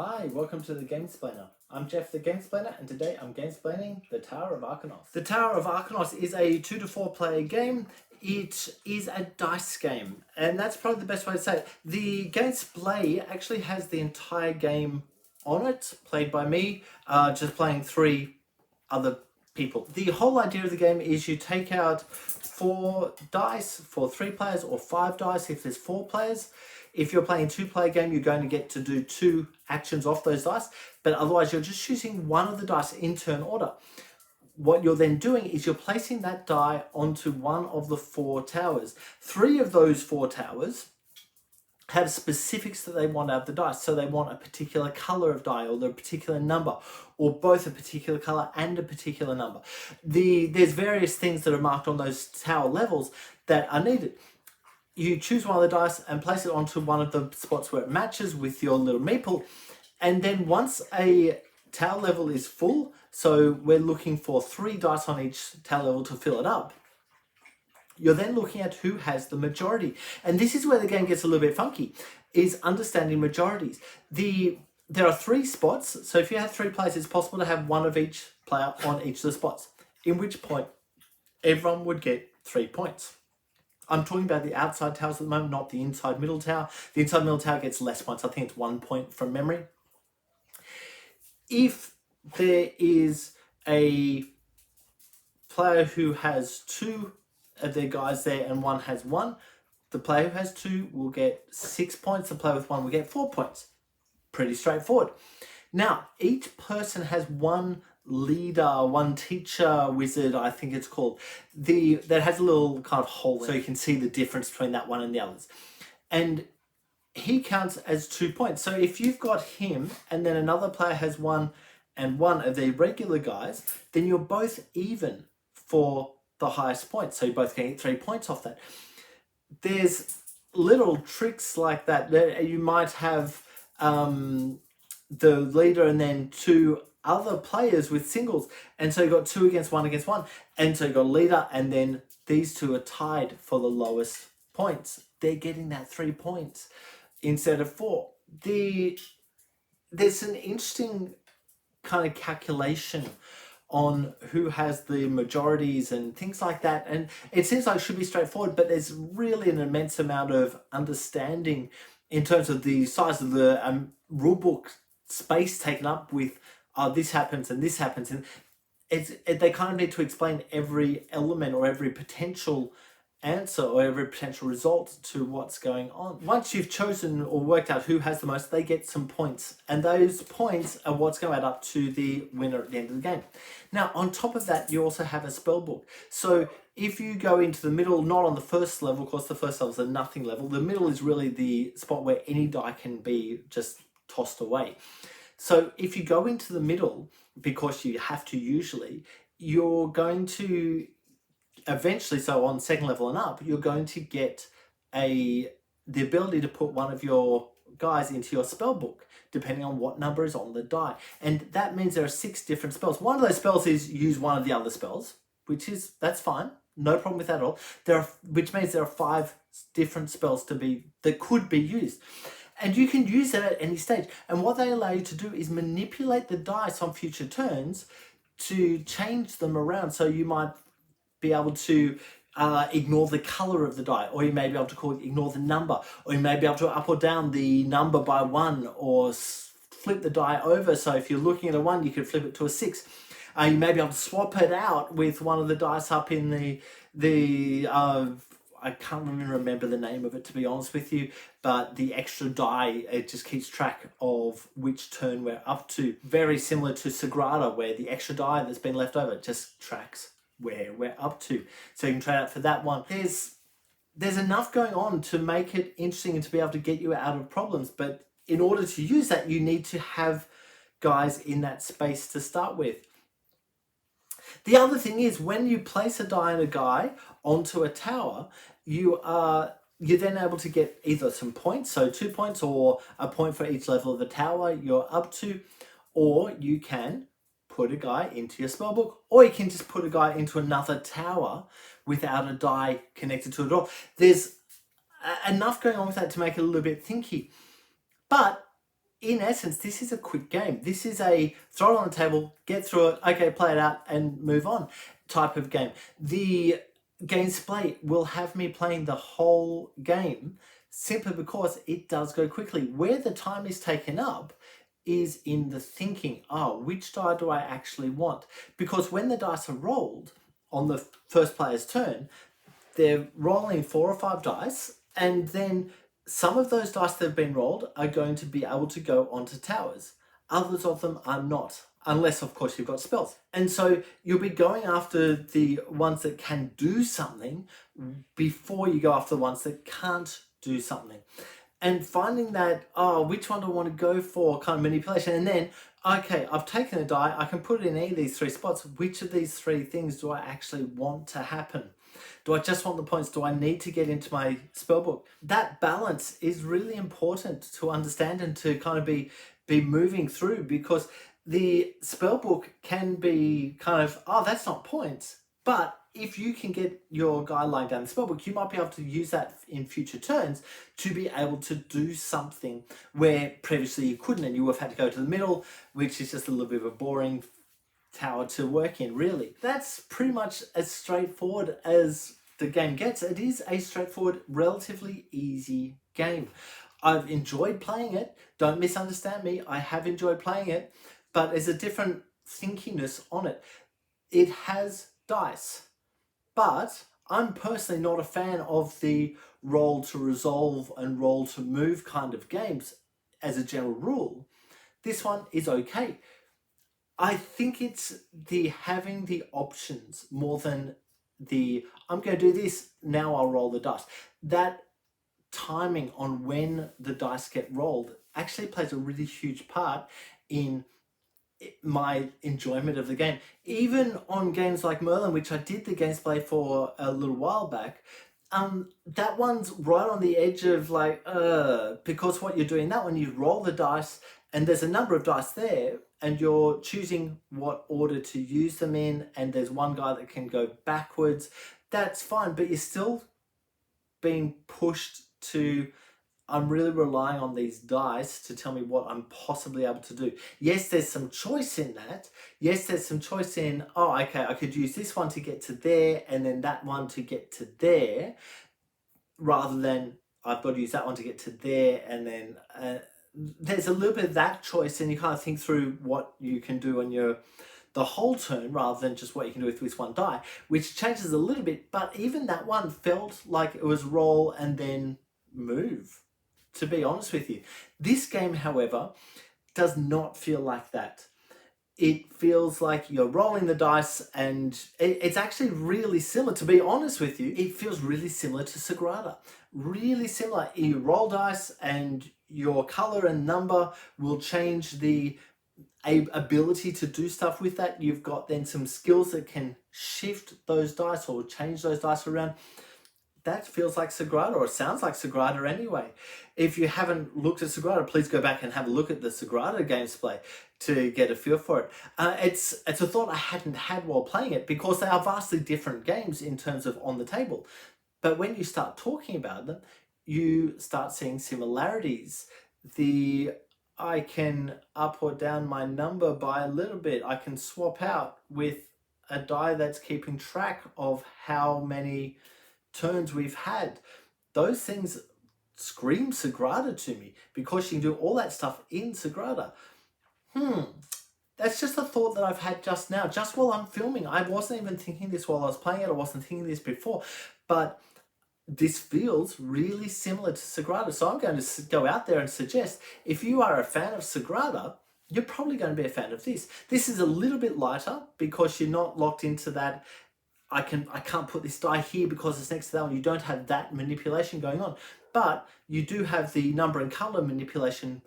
Hi, welcome to the Gamesplainer. I'm Jeff the Gamesplainer, and today I'm Gamesplaining the Tower of Arkhanosto. The Tower of Arkhanosto is a 2 to 4 player game. It is a dice game, and that's probably the best way to say it. The gameplay actually has the entire game on it, played by me, just playing 3 other people. The whole idea of the game is you take out 4 dice for 3 players or 5 dice if there's 4 players. If you're playing a 2-player game, you're going to get to do 2 actions off those dice, but otherwise you're just choosing one of the dice in turn order. What you're then doing is you're placing that die onto one of the 4 towers. 3 of those 4 towers have specifics that they want out of the dice. So they want a particular color of die, or a particular number, or both a particular color and a particular number. There's various things that are marked on those tower levels that are needed. You choose one of the dice and place it onto one of the spots where it matches with your little meeple. And then once a tower level is full, so we're looking for 3 dice on each tower level to fill it up, you're then looking at who has the majority. And this is where the game gets a little bit funky, is understanding majorities. There are 3 spots, so if you have 3 players, it's possible to have one of each player on each of the spots, in which point everyone would get 3 points. I'm talking about the outside towers at the moment, not the inside middle tower. The inside middle tower gets less points. I think it's 1 point from memory. If there is a player who has 2 of their guys there and one has 1, the player who has 2 will get 6 points. The player with 1 will get 4 points. Pretty straightforward. Now, each person has 1 leader, 1 teacher wizard, I think it's called, that has a little kind of hole so you can see the difference between that one and the others. And he counts as 2 points. So if you've got him and then another player has 1 and 1 of the regular guys, then you're both even for the highest point. So you're both getting 3 points off that. There's little tricks like that. You might have the leader and then 2 other players with singles, and so you've got 2 against 1 against 1, and so you've got a leader, and then these 2 are tied for the lowest points. They're getting that 3 points instead of 4. There's an interesting kind of calculation on who has the majorities and things like that, and it seems like it should be straightforward, but there's really an immense amount of understanding in terms of the size of the rulebook space taken up with this happens and this happens, and they kind of need to explain every element or every potential answer or every potential result to what's going on. Once you've chosen or worked out who has the most, they get some points, and those points are what's going to add up to the winner at the end of the game. Now, on top of that, you also have a spell book. So if you go into the middle, not on the first level, of course the first level is a nothing level, the middle is really the spot where any die can be just tossed away. So if you go into the middle, because you have to usually, you're going to eventually, so on second level and up, you're going to get the ability to put one of your guys into your spell book, depending on what number is on the die. And that means there are 6 different spells. One of those spells is use one of the other spells, that's fine. No problem with that at all. Which means there are 5 different spells that could be used. And you can use that at any stage. And what they allow you to do is manipulate the dice on future turns to change them around. So you might be able to ignore the color of the die, or you may be able to ignore the number, or you may be able to up or down the number by 1, or flip the die over. So if you're looking at a 1, you could flip it to a 6. You may be able to swap it out with one of the dice up in I can't even remember the name of it, to be honest with you, but the extra die, it just keeps track of which turn we're up to. Very similar to Sagrada, where the extra die that's been left over just tracks where we're up to. So you can trade out for that one. There's enough going on to make it interesting and to be able to get you out of problems, but in order to use that, you need to have guys in that space to start with. The other thing is, when you place a die and a guy onto a tower, you're then able to get either some points, so 2 points, or a point for each level of the tower you're up to, or you can put a guy into your spellbook, or you can just put a guy into another tower without a die connected to it at all. There's enough going on with that to make it a little bit thinky. But in essence, this is a quick game. This is a throw it on the table, get through it, okay, play it out and move on type of game. The Gamesplay will have me playing the whole game simply because it does go quickly. Where the time is taken up is in the thinking, which die do I actually want? Because when the dice are rolled on the first player's turn, they're rolling 4 or 5 dice, and then some of those dice that have been rolled are going to be able to go onto towers. Others of them are not, unless of course you've got spells. And so you'll be going after the ones that can do something before you go after the ones that can't do something. And finding that, which one do I want to go for kind of manipulation? And then, okay, I've taken a die, I can put it in any of these 3 spots. Which of these 3 things do I actually want to happen? Do I just want the points? Do I need to get into my spellbook? That balance is really important to understand and to kind of be moving through, because the spellbook can be kind of, that's not points. But if you can get your guy lying down the spellbook, you might be able to use that in future turns to be able to do something where previously you couldn't, and you would have had to go to the middle, which is just a little bit of a boring tower to work in, really. That's pretty much as straightforward as the game gets. It is a straightforward, relatively easy game. I've enjoyed playing it. Don't misunderstand me. I have enjoyed playing it, but there's a different thinkiness on it. It has dice, but I'm personally not a fan of the roll to resolve and roll to move kind of games as a general rule. This one is okay. I think it's the having the options more than the, I'm going to do this, now I'll roll the dice. That timing on when the dice get rolled actually plays a really huge part in my enjoyment of the game. Even on games like Merlin, which I did the gameplay for a little while back, that one's right on the edge of like, because what you're doing, that one, you roll the dice and there's a number of dice there and you're choosing what order to use them in, and there's one guy that can go backwards. That's fine, but you're still being pushed to, I'm really relying on these dice to tell me what I'm possibly able to do. Yes, there's some choice in that. Yes, there's some choice in, okay, I could use this one to get to there and then that one to get to there, rather than I've got to use that one to get to there, and then there's a little bit of that choice, and you kind of think through what you can do on the whole turn rather than just what you can do with this one die, which changes a little bit. But even that one felt like it was roll and then move, to be honest with you. This game, however, does not feel like that. It feels like you're rolling the dice, and it's actually really similar, to be honest with you. It feels really similar to Sagrada. Really similar. You roll dice and your color and number will change the ability to do stuff with that. You've got then some skills that can shift those dice or change those dice around. That feels like Sagrada, or it sounds like Sagrada anyway. If you haven't looked at Sagrada, please go back and have a look at the Sagrada Gamesplay to get a feel for it. It's a thought I hadn't had while playing it, because they are vastly different games in terms of on the table. But when you start talking about them, you start seeing similarities. I can up or down my number by a little bit. I can swap out with a die that's keeping track of how many turns we've had. Those things scream Sagrada to me, because you can do all that stuff in Sagrada. That's just a thought that I've had just now, just while I'm filming. I wasn't even thinking this while I was playing it. I wasn't thinking this before, but this feels really similar to Sagrada. So I'm going to go out there and suggest, if you are a fan of Sagrada, you're probably going to be a fan of this. This is a little bit lighter because you're not locked into that, I can't put this die here because it's next to that one. You don't have that manipulation going on. But you do have the number and color manipulation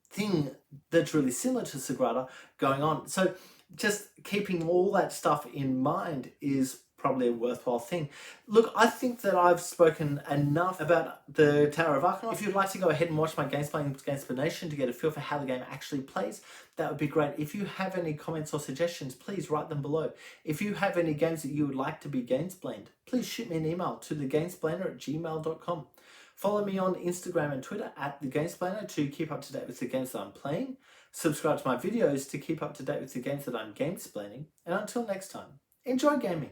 thing that's really similar to Sagrada going on. So just keeping all that stuff in mind is probably a worthwhile thing. Look, I think that I've spoken enough about the Tower of Arkhanosto. If you'd like to go ahead and watch my Gamesplanation to get a feel for how the game actually plays, that would be great. If you have any comments or suggestions, please write them below. If you have any games that you would like to be Gamesplained, please shoot me an email to thegamesplainer@gmail.com. Follow me on Instagram and Twitter at the Gamesplainer to keep up to date with the games that I'm playing. Subscribe to my videos to keep up to date with the games that I'm gamesplaining. And until next time, enjoy gaming.